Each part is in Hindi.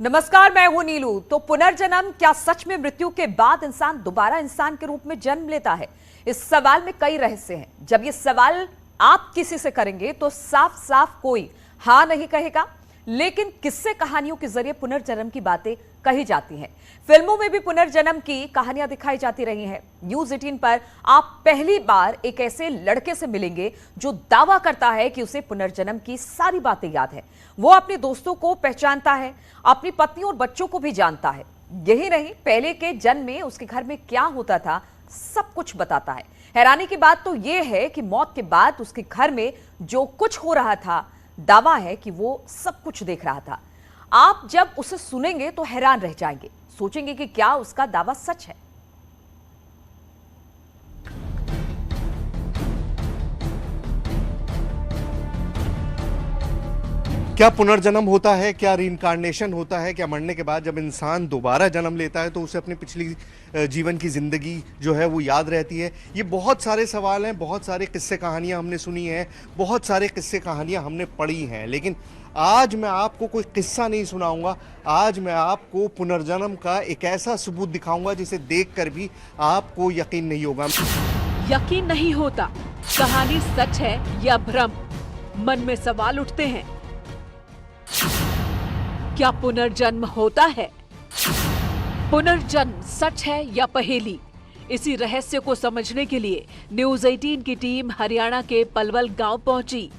नमस्कार, मैं हूं नीलू। तो पुनर्जन्म क्या सच में मृत्यु के बाद इंसान दोबारा इंसान के रूप में जन्म लेता है? इस सवाल में कई रहस्य हैं। जब ये सवाल आप किसी से करेंगे तो साफ साफ कोई हाँ नहीं कहेगा, लेकिन किस्से कहानियों के जरिए पुनर्जन्म की बातें कही जाती हैं। फिल्मों में भी पुनर्जन्म की कहानियां दिखाई जाती रही हैं। न्यूज 18 पर आप पहली बार एक ऐसे लड़के से मिलेंगे जो दावा करता है कि उसे पुनर्जन्म की सारी बातें याद है। वो अपने दोस्तों को पहचानता है, अपनी पत्नी और बच्चों को भी जानता है। यही नहीं, पहले के जन्म में उसके घर में क्या होता था सब कुछ बताता है। हैरानी की बात तो यह है कि मौत के बाद उसके घर में जो कुछ हो रहा था, दावा है कि वो सब कुछ देख रहा था। आप जब उसे सुनेंगे तो हैरान रह जाएंगे, सोचेंगे कि क्या उसका दावा सच है। क्या पुनर्जन्म होता है? क्या रीइंकार्नेशन होता है? क्या मरने के बाद जब इंसान दोबारा जन्म लेता है तो उसे अपनी पिछली जीवन की ज़िंदगी जो है वो याद रहती है? ये बहुत सारे सवाल हैं, बहुत सारे किस्से कहानियां हमने सुनी हैं, बहुत सारे किस्से कहानियां हमने पढ़ी हैं, लेकिन आज मैं आपको कोई किस्सा नहीं सुनाऊंगा। आज मैं आपको पुनर्जन्म का एक ऐसा सबूत दिखाऊंगा जिसे देखकर भी आपको यकीन नहीं होगा। यकीन नहीं होता, कहानी सच है या भ्रम? मन में सवाल उठते हैं। क्या पुनर्जन्म होता है? पुनर्जन्म सच है या पहेली? इसी रहस्य को समझने के लिए न्यूज 18 की टीम हरियाणा के पलवल गांव पहुंची।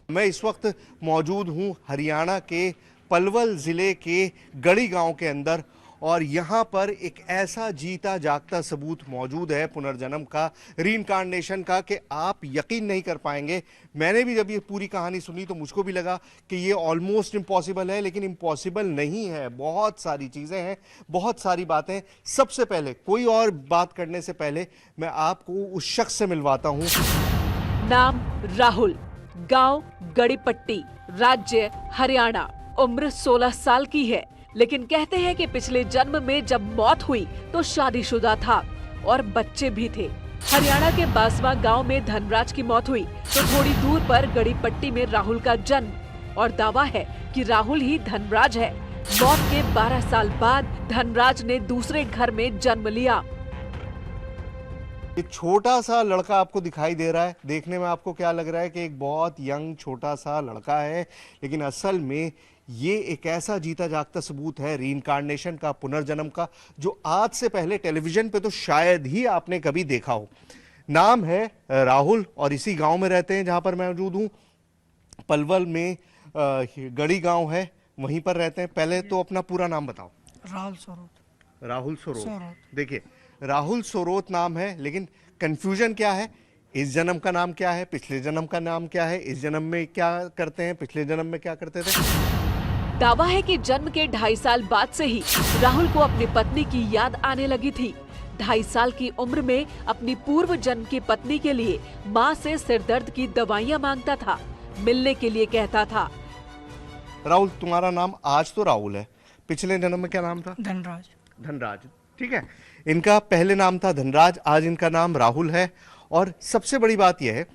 मैं इस वक्त मौजूद हूं हरियाणा के पलवल जिले के गढ़ी गांव के अंदर, और यहाँ पर एक ऐसा जीता जागता सबूत मौजूद है पुनर्जन्म का, रीइंकार्नेशन का, कि आप यकीन नहीं कर पाएंगे। मैंने भी जब ये पूरी कहानी सुनी तो मुझको भी लगा कि ये ऑलमोस्ट इम्पॉसिबल है, लेकिन इम्पॉसिबल नहीं है। बहुत सारी चीज़ें हैं, बहुत सारी बातें। सबसे पहले, कोई और बात करने से पहले, मैं आपको उस शख्स से मिलवाता हूँ। नाम राहुल, गांव गड़ीपट्टी, राज्य हरियाणा, उम्र 16 साल की है। लेकिन कहते हैं कि पिछले जन्म में जब मौत हुई तो शादीशुदा था और बच्चे भी थे। हरियाणा के बासवा गांव में धनराज की मौत हुई तो थोड़ी दूर पर गड़ीपट्टी में राहुल का जन्म, और दावा है कि राहुल ही धनराज है। मौत के 12 साल बाद धनराज ने दूसरे घर में जन्म लिया। एक छोटा सा लड़का आपको दिखाई दे रहा है। देखने में आपको क्या लग रहा है कि एक बहुत यंग छोटा सा लड़का है, लेकिन असल में ये एक ऐसा जीता जागता सबूत है रीइंकार्नेशन का, पुनर्जन्म का, जो आज से पहले टेलीविजन पे तो शायद ही आपने कभी देखा हो। नाम है राहुल और इसी गांव में रहते हैं जहां पर मैं मौजूद हूं। पलवल में गढ़ी गांव है, वहीं पर रहते हैं। पहले तो अपना पूरा नाम बताओ। राहुल सोरोत। राहुल सोरोत। देखिए, राहुल सोरोत नाम है, लेकिन कंफ्यूजन क्या है? इस जन्म का नाम क्या है, पिछले जन्म का नाम क्या है, इस जन्म में क्या करते हैं, पिछले जन्म में क्या करते थे। दावा है कि जन्म के 2.5 साल बाद से ही राहुल को अपनी पत्नी की याद आने लगी थी। 2.5 साल की उम्र में अपनी पूर्व जन्म की पत्नी के लिए माँ से सिरदर्द की दवाइयाँ मांगता था, मिलने के लिए कहता था। राहुल, तुम्हारा नाम आज तो राहुल है, पिछले जन्म में क्या नाम था? धनराज। धनराज, ठीक है। इनका पहले नाम था धनराज, आज इनका नाम राहुल है। और सबसे बड़ी बात यह है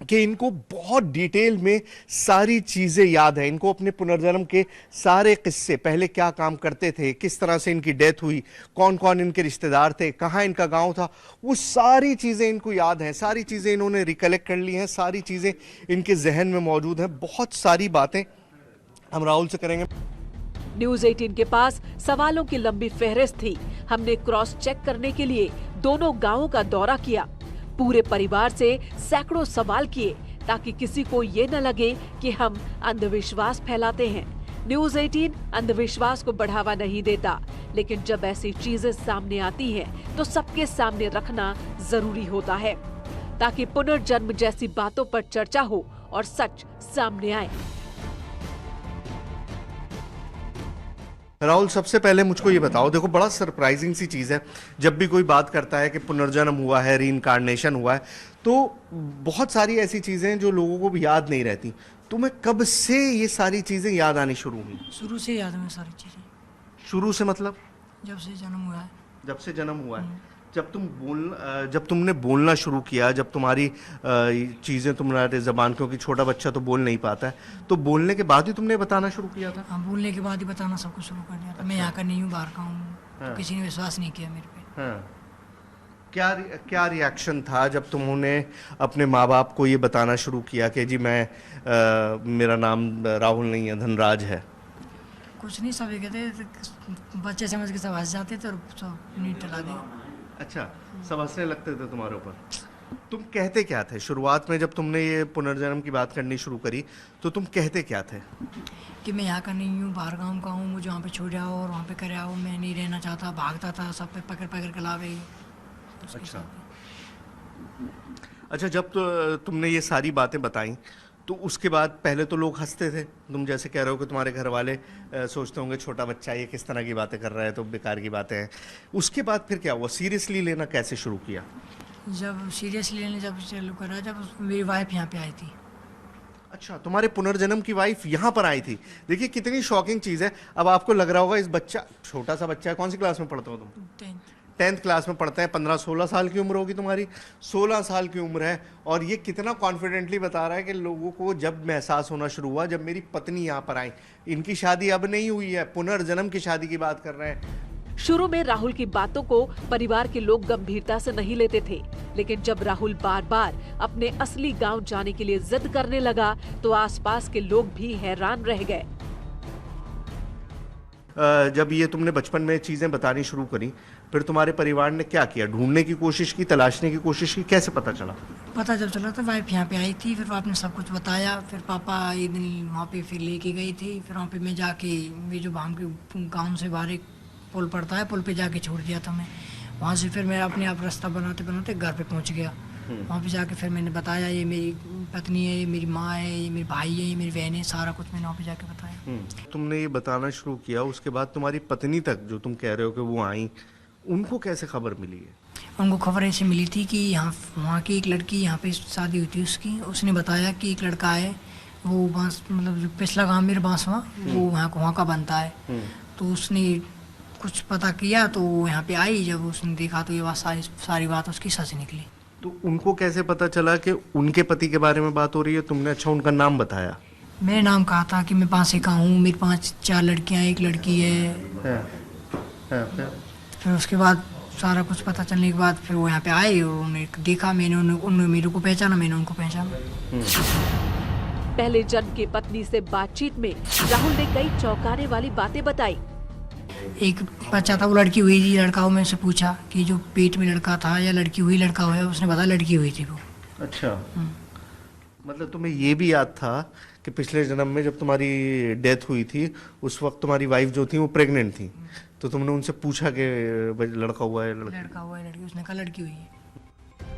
कि इनको बहुत डिटेल में सारी चीजें याद है। इनको अपने पुनर्जन्म के सारे किस्से, पहले क्या काम करते थे, किस तरह से इनकी डेथ हुई, कौन कौन इनके रिश्तेदार थे, कहाँ इनका गांव था, वो सारी चीजें इनको याद हैं। सारी चीजें इन्होंने रिकलेक्ट कर ली हैं, सारी चीजें इनके जहन में मौजूद हैं। बहुत सारी बातें हम राहुल से करेंगे। न्यूज 18 के पास सवालों की लंबी फहरिस्त थी। हमने क्रॉस चेक करने के लिए दोनों गांवों का दौरा किया, पूरे परिवार से सैकड़ों सवाल किए, ताकि किसी को ये न लगे कि हम अंधविश्वास फैलाते हैं। न्यूज 18 अंधविश्वास को बढ़ावा नहीं देता, लेकिन जब ऐसी चीजें सामने आती हैं तो सबके सामने रखना जरूरी होता है, ताकि पुनर्जन्म जैसी बातों पर चर्चा हो और सच सामने आए। राहुल, सबसे पहले मुझको ये बताओ, देखो बड़ा सरप्राइजिंग सी चीज़ है, जब भी कोई बात करता है कि पुनर्जन्म हुआ है, रीइंकार्नेशन हुआ है, तो बहुत सारी ऐसी चीज़ें हैं जो लोगों को भी याद नहीं रहती। तुम्हें कब से ये सारी चीज़ें याद आनी शुरू हुई? शुरू से याद है सारी चीजें। शुरू से मतलब? जब से जन्म हुआ है। जब से जन्म हुआ है। जब तुमने बोलना शुरू किया, जब तुम्हारी चीज़ें तुम्हारे ज़बान, क्योंकि छोटा बच्चा तो बोल नहीं पाता है, तो बोलने के बाद ही तुमने बताना शुरू किया था? हाँ, बोलने के बाद ही बताना सब कुछ शुरू कर दिया था। मैं यहाँ का नहीं हूँ, बाहर का हूँ। हाँ। तो किसी ने विश्वास नहीं किया मेरे पे। हाँ। क्या रिएक्शन था जब तुमने अपने माँ बाप को ये बताना शुरू किया कि जी मेरा नाम राहुल नहीं है, धनराज है? कुछ नहीं, सब ये कहते बच्चे समझ के सब हंस जाते थे और सब नीट टला दिया। अच्छा, सब हंसने लगते थे तुम्हारे ऊपर। तुम कहते क्या थे शुरुआत में जब तुमने ये पुनर्जन्म की बात करनी शुरू करी? तो तुम कहते क्या थे? कि मैं यहाँ का नहीं हूँ, बाहर गाँव का हूँ, मुझे वहाँ पे छोड़ आओ और वहाँ पे कर आओ, मैं नहीं रहना चाहता। भागता था, सब पे पकड़ पकड़ के लावे। अच्छा, जब तुमने ये सारी बातें बताई तो उसके बाद पहले तो लोग हंसते थे। तुम जैसे कह रहे हो कि तुम्हारे घर वाले सोचते होंगे छोटा बच्चा ये किस तरह की बातें कर रहा है, तो बेकार की बातें हैं। उसके बाद फिर क्या हुआ? सीरियसली लेना कैसे शुरू किया? जब सीरियसली लेने जब चालू करा, जब मेरी वाइफ यहाँ पे आई थी। अच्छा, तुम्हारे पुनर्जन्म की वाइफ यहाँ पर आई थी। देखिए कितनी शॉकिंग चीज़ है। अब आपको लग रहा होगा इस बच्चा, छोटा सा बच्चा है, कौन सी क्लास में पढ़ते हो तुम? 10th क्लास में पढ़ते हैं। 15-16 साल की उम्र होगी तुम्हारी। 16 साल की उम्र है और ये कितना कॉन्फिडेंटली बता रहा है कि लोगों को जब महसूस होना शुरू हुआ, जब मेरी पत्नी यहाँ पर आई, इनकी शादी अब नहीं हुई है, पुनर्जन्म की शादी की बात कर रहे हैं। शुरू में राहुल की बातों को परिवार के लोग गंभीरता से नहीं लेते थे, लेकिन जब राहुल बार बार अपने असली गांव जाने के लिए जिद करने लगा तो आसपास के लोग भी हैरान रह गए। जब ये तुमने बचपन में चीज़ें बतानी शुरू करी, फिर तुम्हारे परिवार ने क्या किया? ढूंढने की कोशिश की, तलाशने की कोशिश की? कैसे पता चला? पता जब चला तो वाइफ यहाँ पे आई थी, फिर आपने सब कुछ बताया। फिर पापा एक दिन वहाँ पे फिर लेके गई थी। फिर वहाँ पे मैं जाके, ये जो हम के गाँव से बाहर एक पुल पड़ता है, पुल पे जाके छोड़ दिया था मैं। वहाँ से फिर मैं अपने आप रास्ता बनाते बनाते घर पे पहुँच गया। वहाँ पे जाके फिर मैंने बताया ये मेरी पत्नी है, ये मेरी माँ है, ये मेरे भाई है, ये मेरी बहन है, सारा कुछ मैंने वहाँ पे जाके बताया। तुमने ये बताना शुरू किया, उसके बाद तुम्हारी पत्नी तक जो तुम कह रहे हो कि वो आई, उनको कैसे खबर मिली है? उनको खबर ऐसे मिली थी कि यहाँ वहाँ की एक लड़की, यहाँ पे शादी हुई थी उसकी, उसने बताया कि एक लड़का है, वो बांस मतलब जो पिछला गाँव मेरे बांसवा, वो वहाँ का बनता है। तो उसने कुछ पता किया तो यहाँ पे आई। जब उसने देखा तो ये बात सारी बात उसकी सच निकली। तो उनको कैसे पता चला कि उनके पति के बारे में बात हो रही है? तुमने अच्छा उनका नाम बताया? मेरे नाम कहा था कि मैं पाँच का हूँ, मेरी 5-4 लड़कियाँ, एक लड़की है। फिर उसके बाद सारा कुछ पता चलने के बाद फिर वो यहाँ पे आए और उन्हें देखा। मैंने उन्होंने मेरे को पहचाना, मैंने उनको पहचाना। पहले जन्म की पत्नी से बातचीत में राहुल ने कई चौंकाने वाली बातें बताई। एक बच्चा था, वो लड़की हुई थी, लड़का हो। मैं उससे पूछा कि जो पेट में लड़का था या लड़की हुई लड़का हुआ, उसने बताया लड़की हुई थी वो। अच्छा, मतलब तुम्हें ये भी याद था कि पिछले जन्म में जब तुम्हारी डेथ हुई थी उस वक्त तुम्हारी वाइफ जो थी वो प्रेग्नेंट थी, तो तुमने उनसे पूछा कि लड़का हुआ है लड़का हुआ है लड़की? उसने कहा लड़की हुई है।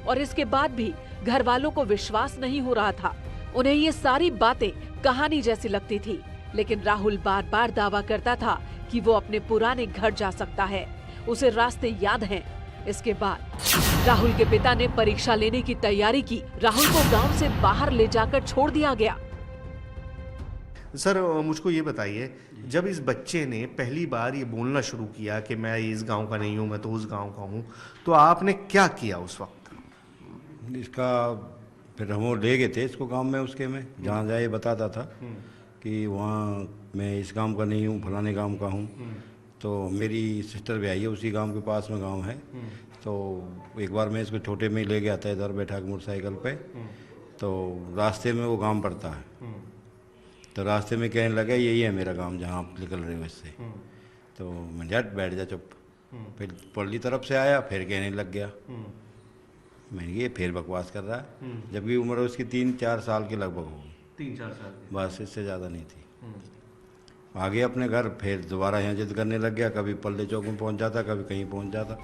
और इसके बाद भी घर वालों को विश्वास नहीं हो रहा था। उन्हें ये सारी बातें कहानी जैसी लगती थी, लेकिन राहुल बार बार दावा करता था कि वो अपने पुराने घर जा सकता है, उसे रास्ते याद हैं। इसके बाद राहुल के पिता ने परीक्षा लेने की तैयारी की। राहुल को गांव से बाहर ले जाकर छोड़ दिया गया। सर, मुझको ये बताइए, जब इस बच्चे ने पहली बार ये बोलना शुरू किया कि मैं इस गांव का नहीं हूँ, मैं तो उस गांव का हूँ, तो आपने क्या किया उस वक्त? इसका फिर हम वो ले गए थे इसको गांव में, उसके में जहाँ जाए बताता था कि वहाँ मैं इस गांव का नहीं हूँ, फलाने गांव का हूँ। तो मेरी सिस्टर भी आई है, उसी गांव के पास में गांव है। तो एक बार मैं इसको छोटे में ले गया था इधर बैठा के मोटरसाइकिल पे, तो रास्ते में वो गांव पड़ता है। तो रास्ते में कहने लगा यही है मेरा गांव जहाँ आप निकल रहे हो इससे। तो मैं झट बैठ जा चुप। फिर पल्ली तरफ से आया, फिर कहने लग गया। मैंने ये फिर बकवास कर रहा है, जबकि उम्र उसकी 3-4 साल के लगभग होगी। 3-4 साल? बस, इससे ज़्यादा नहीं थी। आ गया अपने घर, फिर दोबारा यहाँ जिद करने लग गया। कभी पल्ले चौक में पहुँच जाता, कभी कहीं पहुँच जाता।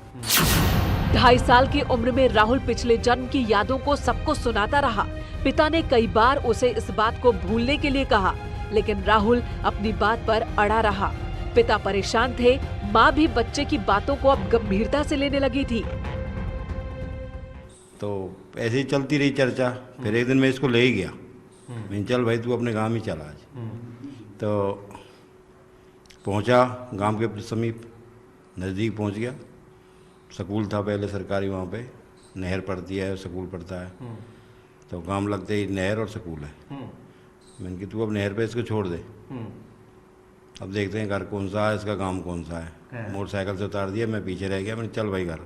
2.5 साल की उम्र में राहुल पिछले जन्म की यादों को सबको सुनाता रहा। पिता ने कई बार उसे इस बात को भूलने के लिए कहा, लेकिन राहुल अपनी बात पर अड़ा रहा। पिता परेशान थे, माँ भी बच्चे की बातों को अब गंभीरता से लेने लगी थी। तो ऐसे ही चलती रही चर्चा। फिर एक दिन मैं इसको ले ही गया। मैंने चल भाई तू अपने गाँव ही चला आज। तो पहुँचा गांव के समीप, नज़दीक पहुँच गया। स्कूल था पहले सरकारी, वहाँ पे नहर पड़ती है, स्कूल पड़ता है। तो काम लगते ही नहर और स्कूल है। मैंने कि तू अब नहर पे इसको छोड़ दे, अब देखते हैं घर कौन सा है, इसका काम कौन सा है। मोटरसाइकिल से उतार दिया, मैं पीछे रह गया। मैंने चल भाई घर।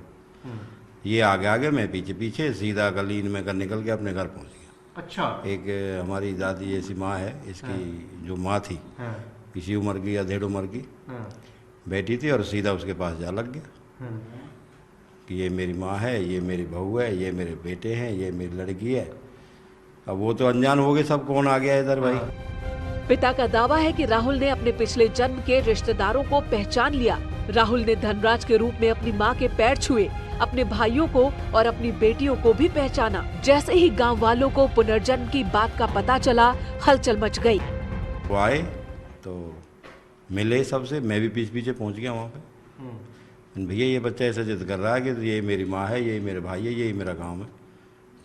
ये आगे आगे, मैं पीछे पीछे, सीधा गली में कर निकल के अपने घर पहुँच गया। अच्छा। एक हमारी दादी जैसी माँ है, इसकी जो माँ थी, किसी उम्र की या 1.5 उम्र की बैठी थी, और सीधा उसके पास जा लग गया कि ये मेरी माँ है, ये मेरी बहू है, ये मेरे बेटे हैं, ये मेरी लड़की है। अब वो तो अनजान हो गए सब, कौन आ गया इधर भाई। पिता का दावा है कि राहुल ने अपने पिछले जन्म के रिश्तेदारों को पहचान लिया। राहुल ने धनराज के रूप में अपनी मां के पैर छुए, अपने भाइयों को और अपनी बेटियों को भी पहचाना। जैसे ही गांव वालों को पुनर्जन्म की बात का पता चला, हलचल मच गई। वो आए तो मिले सबसे, मैं भी पीछे पीछे पहुंच गया वहाँ पे। भैया ये बच्चा ऐसा जिद कर रहा है कि ये मेरी माँ है, ये मेरे भाई है, यही मेरा गाँव है।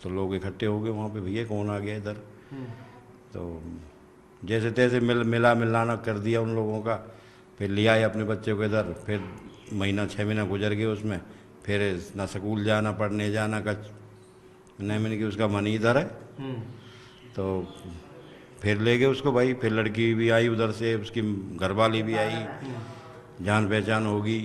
तो लोग इकट्ठे हो गए वहाँ पे, भैया कौन आ गया इधर। तो जैसे तैसे मिलाना कर दिया उन लोगों का। फिर लिया है अपने बच्चे को इधर। फिर 6 महीना गुजर गए उसमें। फिर ना स्कूल जाना, पढ़ने जाना का नहीं, मैंने कि उसका मन इधर है। तो फिर ले गए उसको भाई। फिर लड़की भी आई उधर से, उसकी घरवाली भी आई, जान पहचान होगी।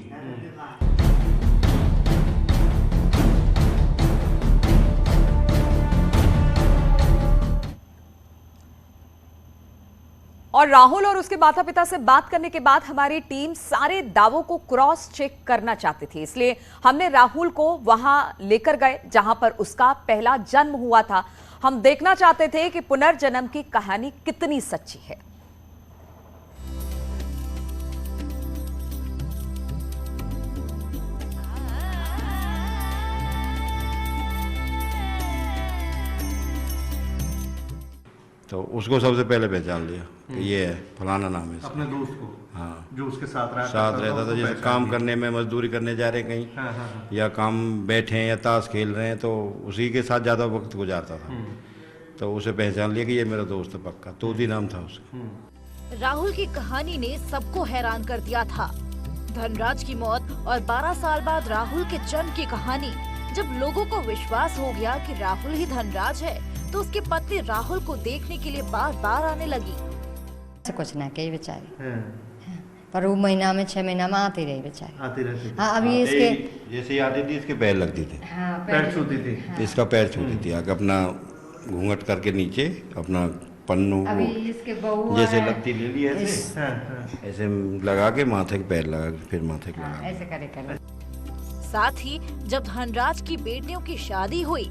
और राहुल और उसके माता पिता से बात करने के बाद हमारी टीम सारे दावों को क्रॉस चेक करना चाहती थी, इसलिए हमने राहुल को वहां लेकर गए जहां पर उसका पहला जन्म हुआ था। हम देखना चाहते थे कि पुनर्जन्म की कहानी कितनी सच्ची है। तो उसको सबसे पहले पहचान लिया कि ये है फलाना नाम है इसका। अपने दोस्त को? हाँ, जो उसके साथ रहता था। जैसे काम करने में, मजदूरी करने जा रहे कहीं, या काम बैठे हैं या ताश खेल रहे हैं, तो उसी के साथ ज़्यादा वक्त गुजारता था। तो उसे पहचान लिया कि ये मेरा दोस्त है पक्का। तोती नाम था उसका। राहुल की कहानी ने सबको हैरान कर दिया था। धनराज की मौत और 12 साल बाद राहुल के जन्म की कहानी। जब लोगों को विश्वास हो गया कि राहुल ही धनराज है, तो उसकी पत्नी राहुल को देखने के लिए बार बार आने लगी। कुछ ना कही बेचारी, पर वो महीना में 6 महीना में आती रही बेचारी। आती रहती थी। हाँ, अभी इसके जैसे ही आती थी, इसके पैर लगती थी। हाँ, पैर छूती थी। इसका पैर छूती थी आगे, अपना घूंघट करके नीचे अपना पन्नू अभी इसके बहू जैसे है, लगती ले ली, ऐसे लगा के माथे के पैर लगा के फिर माथे के लगा। ऐसे करे। साथ ही जब धनराज की बेटियों की शादी हुई,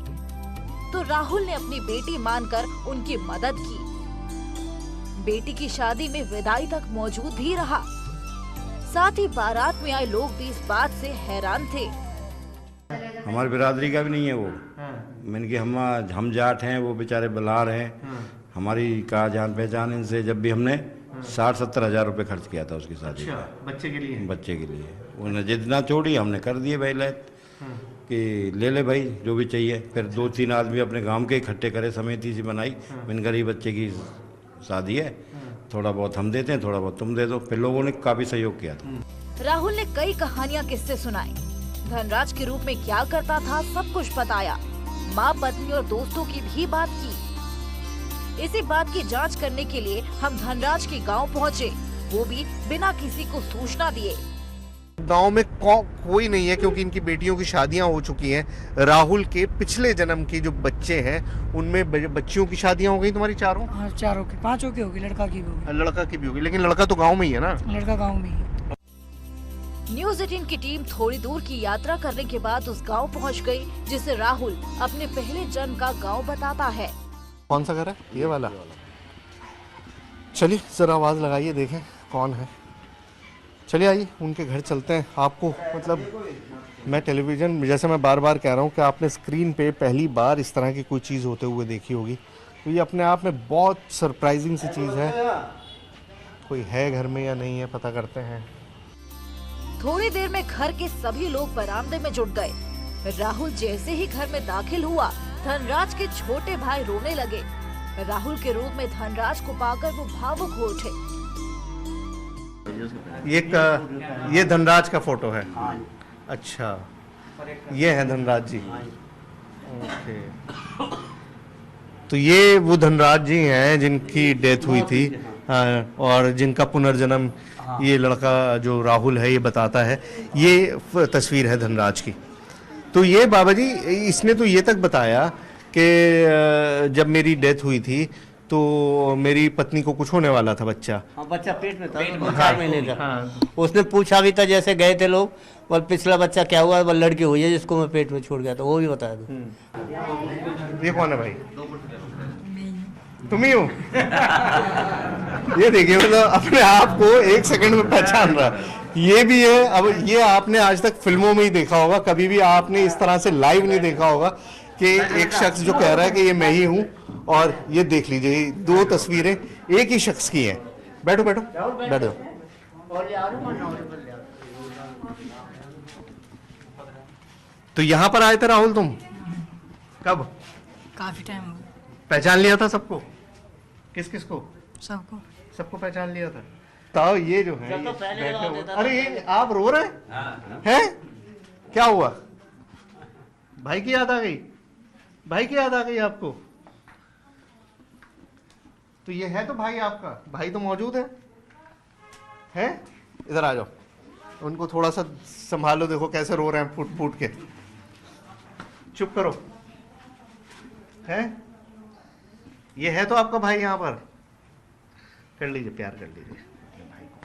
तो राहुल ने अपनी बेटी मानकर उनकी मदद की। बेटी की शादी में विदाई तक मौजूद भी रहा। साथ ही बारात में आए लोग भी इस बात से हैरान थे। हमारी बिरादरी का भी नहीं है वो। मैंने कि हम जाट हैं, वो बेचारे बलार हैं। हमारी का जान पहचान इनसे। जब भी हमने 60-70 हज़ार रुपये खर्च किया था उसकी शादी में। बच्चे के लिए? बच्चे के लिए। उन्हें जितना छोड़ी हमने कर दिए भाई लैत कि ले ले भाई जो भी चाहिए। फिर 2-3 आदमी अपने गांव के इकट्ठे करे, समिति सी बनाई। मैंने गरीब बच्चे की शादी है, थोड़ा बहुत हम देते हैं, थोड़ा बहुत तुम दे दो। फिर लोगों ने काफी सहयोग किया था। राहुल ने कई कहानियां किस्से सुनाए। धनराज के रूप में क्या करता था सब कुछ बताया। माँ, पत्नी और दोस्तों की भी बात की। इसी बात की जांच करने के लिए हम धनराज के गांव पहुंचे, वो भी बिना किसी को सूचना दिए। गांव में कोई नहीं है क्योंकि इनकी बेटियों की शादियां हो चुकी हैं। राहुल के पिछले जन्म के जो बच्चे हैं उनमें बच्चियों की शादियां हो गई। तुम्हारी चारों? हाँ, चारों की, 5 की होगी, लड़का की भी होगी। लड़का की भी होगी, लेकिन लड़का तो गांव में ही है ना? लड़का गाँव में ही है। न्यूज़ 18 की टीम थोड़ी दूर की यात्रा करने के बाद उस गांव पहुंच गई, जिसे राहुल अपने पहले जन्म का गांव बताता है। कौन सा घर है? ये वाला। चलिए जरा आवाज लगाइए, देखें कौन है। चलिए आइए उनके घर चलते हैं। आपको मतलब मैं टेलीविज़न, जैसे मैं बार बार कह रहा हूँ कि आपने स्क्रीन पे पहली बार इस तरह की कोई चीज़ होते हुए देखी होगी, तो ये अपने आप में बहुत सरप्राइजिंग सी चीज़ है। कोई है घर में या नहीं है, पता करते हैं। थोड़ी देर में घर के सभी लोग बरामदे में जुट गए। राहुल जैसे ही घर में दाखिल हुआ, धनराज के छोटे भाई रोने लगे। राहुल के रूप में धनराज को पाकर वो भावुक हो उठे। ये धनराज का फोटो है? अच्छा, ये है धनराज जी। ओके, तो ये वो धनराज जी हैं जिनकी डेथ हुई थी। हाँ, और जिनका पुनर्जन्म ये लड़का जो राहुल है ये बताता है। ये तस्वीर है धनराज की। तो ये बाबा जी, इसने तो ये तक बताया कि जब मेरी डेथ हुई थी तो मेरी पत्नी को कुछ होने वाला था, बच्चा। हाँ, बच्चा पेट में था, 4 महीने का। हाँ। उसने पूछा भी था, जैसे गए थे लोग, और पिछला बच्चा क्या हुआ, वो लड़की हुई है जिसको मैं पेट में छोड़ गया था, वो भी बताया था। ये कौन है भाई? तुम ही हो? ये देखिए, मतलब अपने आप को 1 सेकंड में पहचान रहा। ये भी है। अब ये आपने आज तक फिल्मों में ही देखा होगा, कभी भी आपने इस तरह से लाइव नहीं देखा होगा कि एक शख्स जो कह रहा है कि ये मैं ही हूं। और ये देख लीजिए, 2 तस्वीरें एक ही शख्स की हैं। बैठो बैठो बैठो। तो यहां पर आए थे राहुल तुम? कब? काफी टाइम हो गया। पहचान लिया था सबको? किस किस को? सबको सबको पहचान लिया था। तो ये जो है, तो पहले लगा देता था। अरे ये आप रो रहे हैं? क्या हुआ? भाई की याद आ गई? भाई की याद आ गई आपको? तो ये है तो भाई आपका, भाई तो मौजूद है? हैं? इधर आ जाओ, उनको थोड़ा सा संभालो। देखो कैसे रो रहे हैं फूट फूट के। चुप करो। हैं? ये है तो आपका भाई यहाँ पर? कर लीजिए, प्यार कर लीजिए भाई को।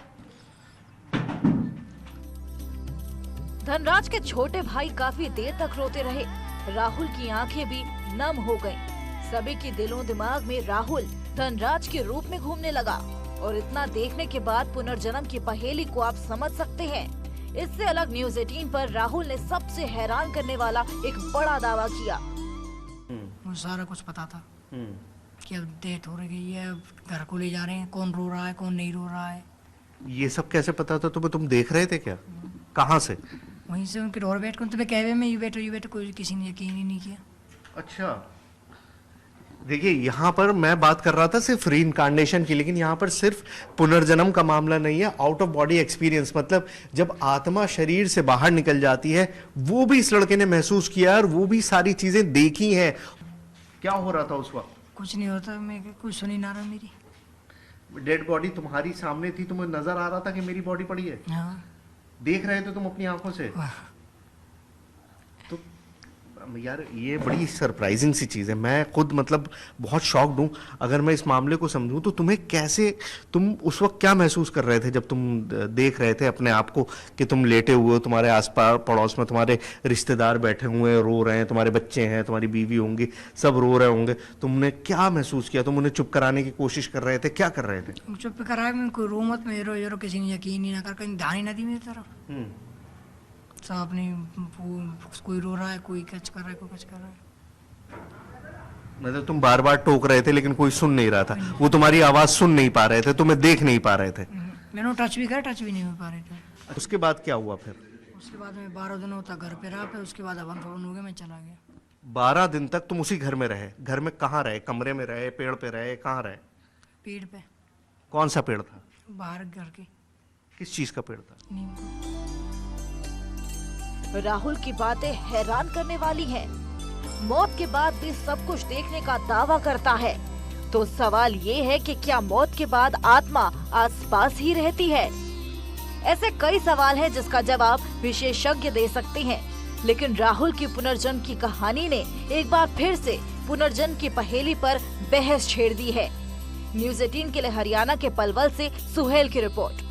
धनराज के छोटे भाई काफी देर तक रोते रहे। राहुल की आंखें भी नम हो गईं। सभी के दिलों दिमाग में राहुल धनराज के रूप में घूमने लगा। और इतना देखने के बाद पुनर्जन्म की पहेली को आप समझ सकते हैं। इससे अलग न्यूज़ 18 पर राहुल ने सबसे हैरान करने वाला एक बड़ा दावा किया। मुझे सारा कुछ पता था कि अब डेथ हो रही है, अब घर को ले जा रहे हैं, कौन रो रहा है कौन नहीं रो रहा है। ये सब कैसे पता था तुम्हें? तुम देख रहे थे क्या? कहाँ से? वहीं से उनके डोर बैठ कर तुम्हें कहवे में यू बैठो कोई किसी ने यकीन ही नहीं किया। अच्छा, देखिए यहाँ पर मैं बात कर रहा था सिर्फ रीइंकार्नेशन की, लेकिन यहाँ पर सिर्फ पुनर्जन्म का मामला नहीं है, आउट ऑफ बॉडी एक्सपीरियंस। मतलब जब आत्मा शरीर से बाहर निकल जाती है, वो भी इस लड़के ने महसूस किया और वो भी सारी चीजें देखी हैं। क्या हो रहा था उस वक्त? कुछ नहीं होता, मैं कुछ सुनी ना रहा। मेरी डेड बॉडी तुम्हारी सामने थी, तुम्हें नजर आ रहा था कि मेरी बॉडी पड़ी है? हाँ। देख रहे थे तुम अपनी आंखों से? तो यार ये बड़ी सरप्राइजिंग सी चीज़ है। मैं खुद मतलब बहुत शॉक्ड हूँ। अगर मैं इस मामले को समझूं तो तुम्हें कैसे, तुम उस वक्त क्या महसूस कर रहे थे जब तुम देख रहे थे अपने आप को कि तुम लेटे हुए हो, तुम्हारे आसपास पड़ोस में तुम्हारे रिश्तेदार बैठे हुए हैं, रो रहे हैं, तुम्हारे बच्चे हैं, तुम्हारी बीवी होंगी, सब रो रहे होंगे, तुमने क्या महसूस किया? तुम उन्हें चुप कराने की कोशिश कर रहे थे, क्या कर रहे थे? चुप कराए में कोई रो मत में रो किसी ने यकीन ही ना कर, कहीं ध्यान ही ना दी मेरी तरफ। सब अपनी कोई रो रहा है, कोई कच कर रहा है, कोई कच कर रहा है। मतलब तुम बार बार टोक रहे थे लेकिन कोई सुन नहीं रहा था, वो तुम्हारी आवाज सुन नहीं पा रहे थे, तुम्हें देख नहीं पा रहे थे। मैंने टच भी करा, टच भी नहीं हो पा रहे थे। उसके बाद क्या हुआ फिर? उसके बाद मैं 12 दिनों तक घर पे रहा, फिर उसके बाद हवन फवन हो गया, मैं चला गया। 12 दिन तक तुम उसी घर में रहे? घर में कहाँ रहे? कमरे में रहे, पेड़ पे रहे, कहाँ रहे? पेड़ पे। कौन सा पेड़ था? बाहर घर के। किस चीज का पेड़ था? नीम का। राहुल की बातें हैरान करने वाली हैं। मौत के बाद भी सब कुछ देखने का दावा करता है। तो सवाल ये है कि क्या मौत के बाद आत्मा आसपास ही रहती है? ऐसे कई सवाल हैं जिसका जवाब विशेषज्ञ दे सकते हैं। लेकिन राहुल की पुनर्जन्म की कहानी ने एक बार फिर से पुनर्जन्म की पहेली पर बहस छेड़ दी है। न्यूज़ 18 के लिए हरियाणा के पलवल से सुहेल की रिपोर्ट।